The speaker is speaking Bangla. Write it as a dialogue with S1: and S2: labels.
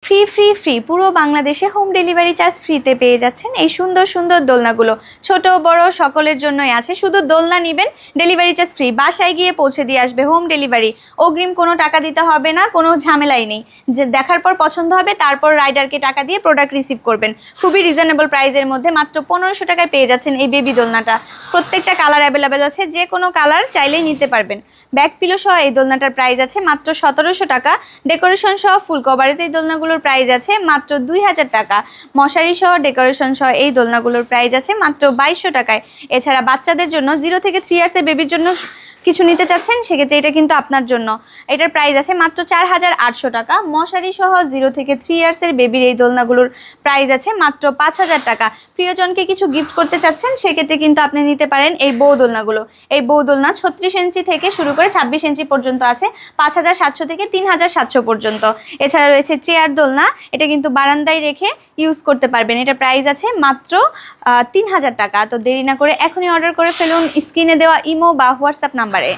S1: ফ্রি ফ্রি ফ্রি পুরো বাংলাদেশে হোম ডেলিভারি চার্জ ফ্রিতে পেয়ে যাচ্ছেন এই সুন্দর সুন্দর দোলনাগুলো। ছোট বড় সকলের জন্যই আছে, শুধু দোলনা নেবেন, ডেলিভারি চার্জ ফ্রি, বাসায় গিয়ে পৌঁছে দিয়ে আসবে, হোম ডেলিভারি। অগ্রিম কোনো টাকা দিতে হবে না, কোনো ঝামেলাই নেই। যে দেখার পর পছন্দ হবে তারপর রাইডারকে টাকা দিয়ে প্রোডাক্ট রিসিভ করবেন। খুবই রিজনেবল প্রাইসের মধ্যে মাত্র 1500 টাকায় পেয়ে যাচ্ছেন এই বেবি দোলনাটা। প্রত্যেকটা কালার অ্যাভেলেবেল আছে, যে কোনো কালার চাইলেই নিতে পারবেন। ব্যাক পিলো সহ এই দোলনাটার প্রাইস আছে মাত্র 1700 টাকা। ডেকোরেশন সহ ফুল কভারেজ এই দোলনাগুলোর প্রাইস আছে মাত্র 2000 টাকা। মশারি সহ ডেকোরেশন সহ এই দোলনাগুলোর প্রাইস আছে মাত্র 2200 টাকায়। এছাড়া বাচ্চাদের জন্য 0 থেকে 3 ইয়ার্সের বেবির জন্য কিছু নিতে চাচ্ছেন, সেক্ষেত্রে এটা কিন্তু আপনার জন্য। এটার প্রাইস আছে মাত্র 4800 টাকা। মশারি সহ 0 থেকে 3 ইয়ার্সের বেবির এই দোলনাগুলোর প্রাইস আছে মাত্র 5000 টাকা। প্রিয়জনকে কিছু গিফট করতে চাচ্ছেন, সেক্ষেত্রে কিন্তু আপনি নিতে পারেন এই বউ দোলনাগুলো। এই বউ দোলনা 36 ইঞ্চি থেকে শুরু করে 26 ইঞ্চি পর্যন্ত আছে, 5700 থেকে 3700 পর্যন্ত। এছাড়া রয়েছে চেয়ার দোলনা, এটা কিন্তু বারান্দায় রেখে ইউজ করতে পারবেন। এটা প্রাইস আছে মাত্র 3000 টাকা। তো দেরি না করে এখনই অর্ডার করে ফেলুন স্ক্রিনে দেওয়া ইমো বা হোয়াটসঅ্যাপ নাম্বারে।